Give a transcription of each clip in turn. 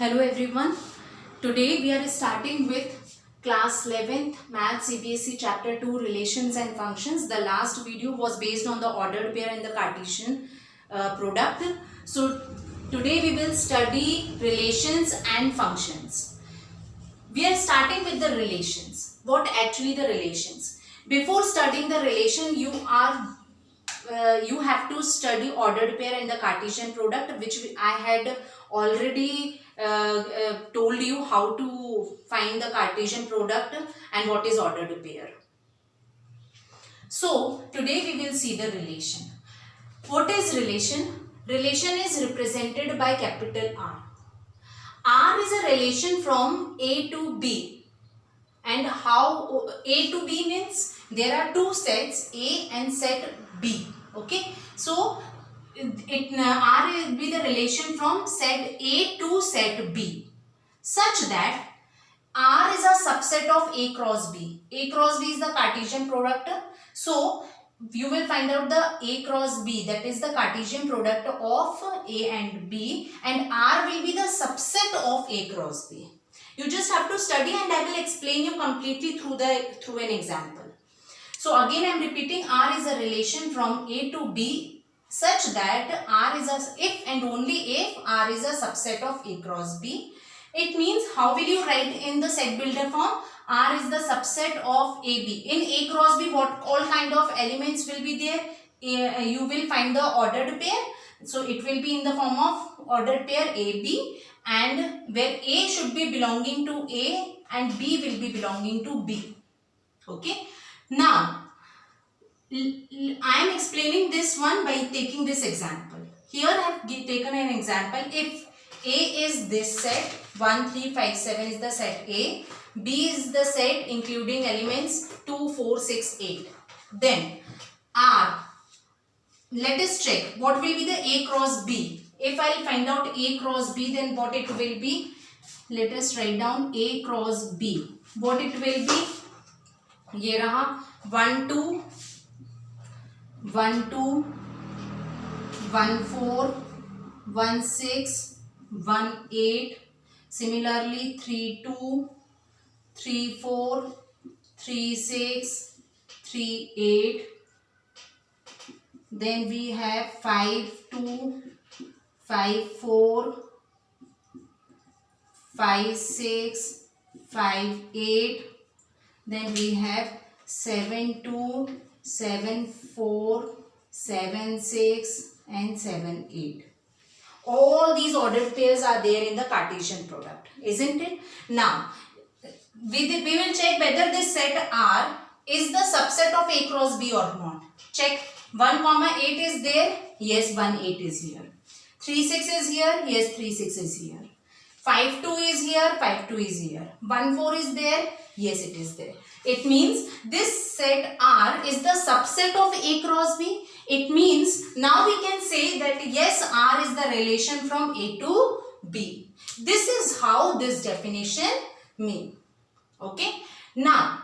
Hello everyone. Today we are starting with class 11th Math CBSE chapter 2 Relations and Functions. The last video was based on the ordered pair and the Cartesian product. So today we will study relations and functions. We are starting with the relations. What actually the relations? Before studying the relation, you have to study ordered pair and the Cartesian product, which I had already told you how to find the Cartesian product and what is ordered pair. So today we will see the relation. What is relation? Relation is represented by capital R. R is a relation from A to B. And how A to B means there are two sets, A and set B. Okay, so R will be the relation from set A to set B, such that R is a subset of A cross B. A cross B is the Cartesian product. So you will find out the A cross B, that is the Cartesian product of A and B, and R will be the subset of A cross B. You just have to study and I will explain you completely through an example. So again I am repeating, R is a relation from A to B such that R is if and only if R is a subset of A cross B. It means, how will you write in the set builder form? R is the subset of AB. In A cross B, what all kind of elements will be there? You will find the ordered pair. So it will be in the form of ordered pair AB, and where A should be belonging to A and B will be belonging to B. Okay. Now, I am explaining this one by taking this example. Here I have taken an example. If A is this set, 1, 3, 5, 7 is the set A. B is the set including elements 2, 4, 6, 8. Then R. Let us check what will be the A cross B. If I will find out A cross B, then what it will be? Let us write down A cross B. What it will be? ये रहा 1, 2, 1, 2, 1, 4, 1, 6, 1, 8. Similarly 3, 2, 3, 4, 3, 6, 3, 8. Then we have 5, 2, 5, 4, 5, 6, 5, 8. Then we have 7, 2, 7, 4, 7, 6 and 7, 8. All these ordered pairs are there in the Cartesian product, isn't it? Now, we will check whether this set R is the subset of A cross B or not. Check. 1, 8 is there. Yes, 1, 8 is here. 3, 6 is here. Yes, 3, 6 is here. 5, 2 is here. 5, 2 is here. 1, 4 is there. Yes, it is there. It means this set R is the subset of A cross B. It means now we can say that yes, R is the relation from A to B. This is how this definition means. Okay. Now,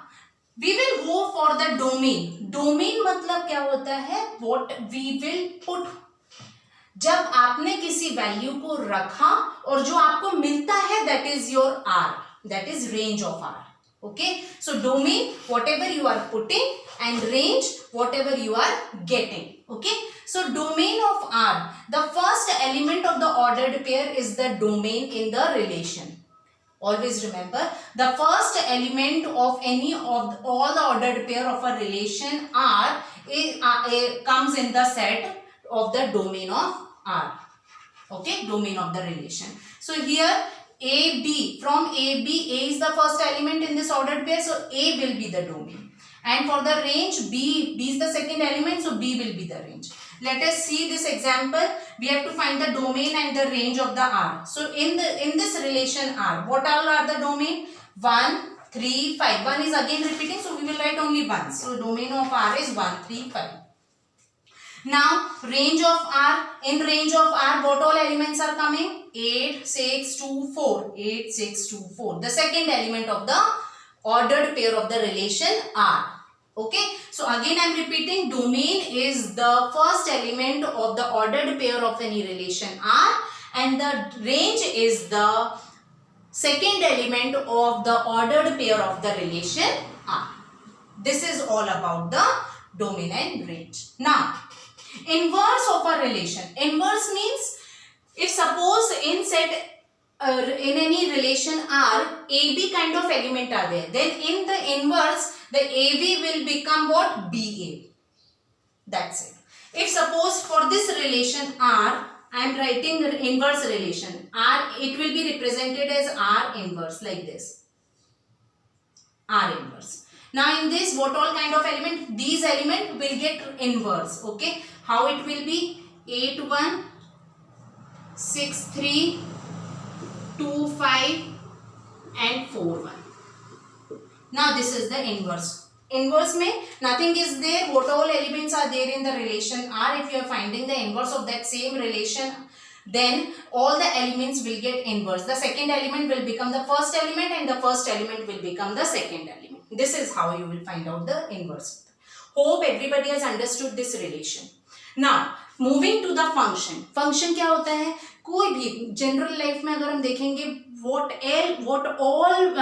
we will go for the domain. Domain मतलब क्या होता है? What we will put. जब आपने किसी value को रखा और जो आपको मिलता है, that is your R. That is range of R. Okay. So domain, whatever you are putting, and range, whatever you are getting. Okay. So domain of R. The first element of the ordered pair is the domain in the relation. Always remember, the first element of any of all the ordered pair of a relation R comes in the set of the domain of R. Okay, domain of the relation. So here AB, from AB, A is the first element in this ordered pair, so A will be the domain. And for the range, B is the second element, so B will be the range. Let us see this example. We have to find the domain and the range of the R. So in this relation R, what all are the domain? 1, 3, 5. 1 is again repeating, so we will write only 1. So domain of R is 1, 3, 5. Now range of R. In range of R, what all elements are coming? 8, 6, 2, 4. 8, 6, 2, 4. The second element of the ordered pair of the relation R. Okay. So again I am repeating, domain is the first element of the ordered pair of any relation R, and the range is the second element of the ordered pair of the relation R. This is all about the domain and range. Now, inverse of a relation. Inverse means if suppose in set in any relation R, AB kind of element are there, then in the inverse the AB will become what? BA. That's it. If suppose for this relation R, I am writing inverse relation R, it will be represented as R inverse like this. R inverse. Now in this, what all kind of element? These element will get inverse. Okay. How it will be? 8 1 6 3 2 5 and 4 1. Now this is the inverse. Inverse में nothing is there. What all elements are there in the relation R? If you are finding the inverse of that same relation, then all the elements will get inverse. The second element will become the first element and the first element will become the second element. This is how you will find out the inverse. Hope everybody has understood this relation. Now moving to the function. Function क्या होता है? कोई भी general life में अगर हम देखेंगे what all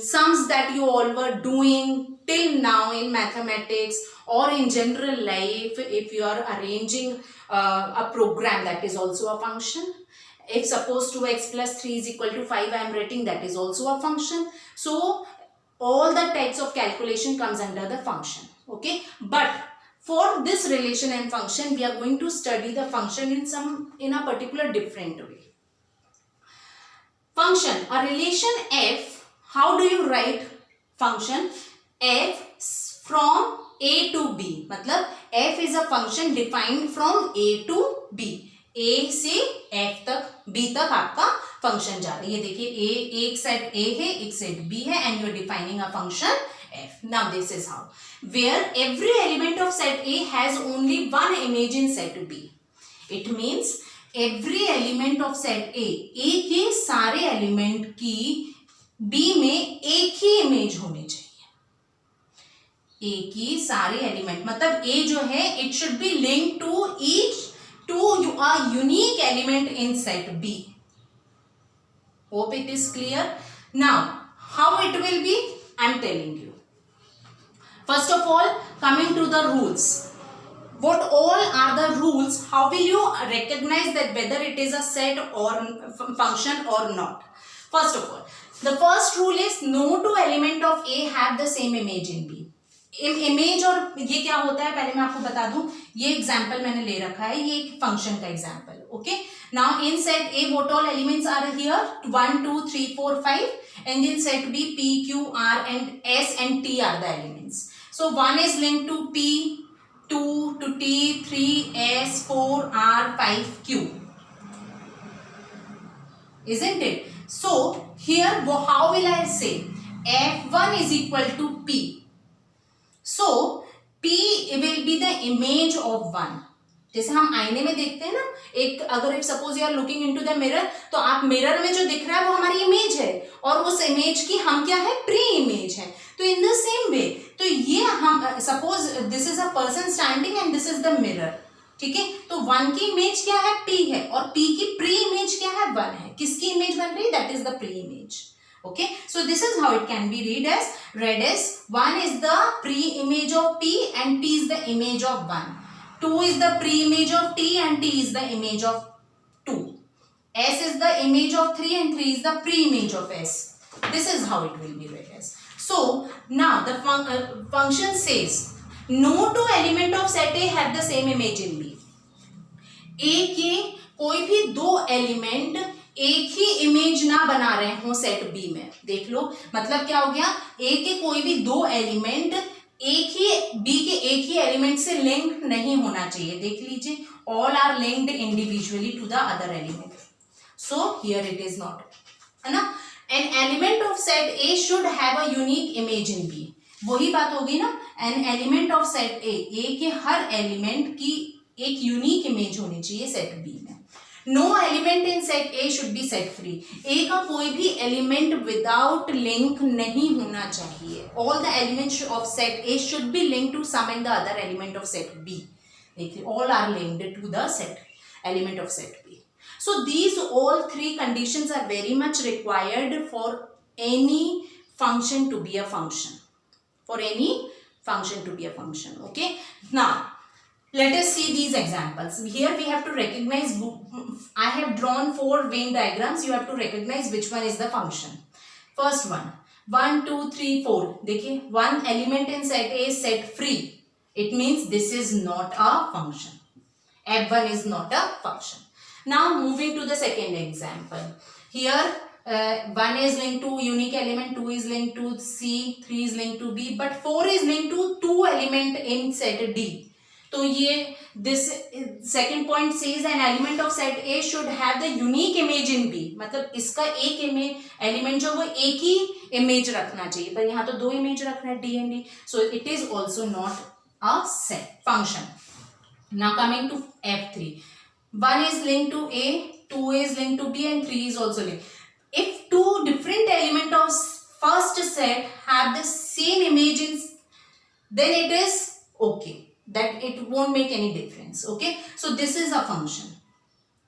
sums that you all were doing till now in mathematics or in general life, if you are arranging a program, that is also a function. If suppose 2x plus 3 is equal to 5 I am writing, that is also a function. So all the types of calculation comes under the function. Okay, but for this relation and function we are going to study the function in a particular different way. Function, a relation f. How do you write function? F from A to B. मतलब f is a function defined from A to B. A से f तक B तक आपका function जा रही है. ये देखिए एक सेट A है, एक सेट B है, and you are defining a function f. Now this is how. Where every element of set A has only one image in set B. It means every element of set A के सारे element की B में एक ही image होनी चाहिए. A की सारे element मतलब A जो है it should be linked to each to a unique element in set B. Hope it is clear. Now how it will be? I am telling you. First of all, coming to the rules. What all are the rules? How will you recognize that whether it is a set or function or not? First of all, the first rule is no two element of A have the same image in B. Image और ये क्या होता है पहले मैं आपको बता दूं. ये एग्जांपल मैंने ले रखा है, ये एक फंक्शन का example. Okay, now in set A what all elements are here? 1 2 3 4 5 and in set B P Q R and S and T are the elements. So 1 is linked to P, 2 to T, 3 S, 4 R, 5 Q. Isn't it? So here how will I say? F1 is equal to P. So P will be the image of 1. जैसे हम आईने में देखते हैं ना, एक अगर if suppose you are looking into the mirror, तो आप मिरर में जो दिख रहा है वो हमारी इमेज है और उस इमेज की हम क्या है? प्री इमेज है. तो इन द सेम वे, तो ये हम suppose this is a person standing and this is the mirror. ठीक है, तो 1 की इमेज क्या है? P है और P की प्री इमेज क्या है? 1 है. किसकी इमेज बन रही है? That is the pre image. Okay, so this is how it can be read as 1 is the pre-image of P and P is the image of 1. 2 is the pre-image of T and T is the image of 2. S is the image of 3 and 3 is the pre-image of S. This is how it will be read as. So now the function says no two element of set A have the same image in B. A के कोई भी दो element एक ही image ना बना रहे हो set B में. देख लो मतलब क्या हो गया? ए के कोई भी दो एलिमेंट एक ही बी के एक ही एलिमेंट से लिंक नहीं होना चाहिए. देख लीजिए, all are linked individually to the other element. So here it is not, है ना. An element of set A should have a unique image in B. वही बात होगी ना, an element of set A के हर एलिमेंट की एक यूनिक इमेज होनी चाहिए सेट बी में. No element in set A should be set free. A का कोई भी एलिमेंट विदाउट लिंक नहीं होना चाहिए. All the elements of set A should be link to some and the other element of set B. देखिए, all are linked to the set element of set B. So these all three conditions are very much required for any function to be a function. For any function to be a function. Okay. Now let us see these examples. Here we have to recognize, I have drawn 4 Venn diagrams. You have to recognize which one is the function. First one, 1, 2, 3, 4. देखिए, one element in set A is set free. It means this is not a function. F1 is not a function. Now moving to the second example. Here 1 is linked to unique element, 2 is linked to C, 3 is linked to B, but 4 is linked to 2 element in set D. तो ये this second point says an element of set A should have the unique image in B. मतलब इसका एक element जो वो एक ही image रखना चाहिए, पर यहाँ तो 2 इमेज रख रहा है D and D, so it is also not a set function. Now coming to F3, 1 is linked to A, 2 is linked to B, and 3 is also linked. If 2 different elements of first set have the same image, then it is okay. That it won't make any difference. Okay. So this is a function.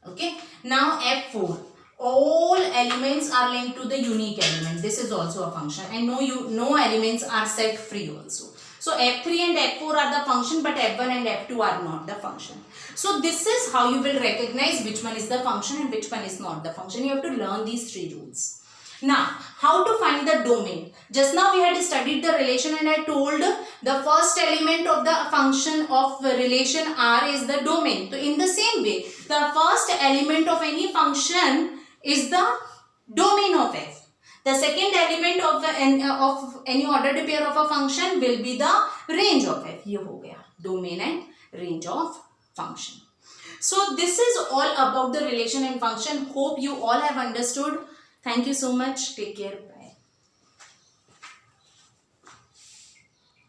Okay. Now F4. All elements are linked to the unique element. This is also a function. And no elements are set free also. So F3 and F4 are the function, but F1 and F2 are not the function. So this is how you will recognize which one is the function and which one is not the function. You have to learn these 3 rules. Now, how to find the domain? Just now we had studied the relation and I told the first element of the function of relation R is the domain. So in the same way, the first element of any function is the domain of F. The second element of any ordered pair of a function will be the range of F. ये हो गया domain and range of function. So this is all about the relation and function. Hope you all have understood. Thank you so much. Take care.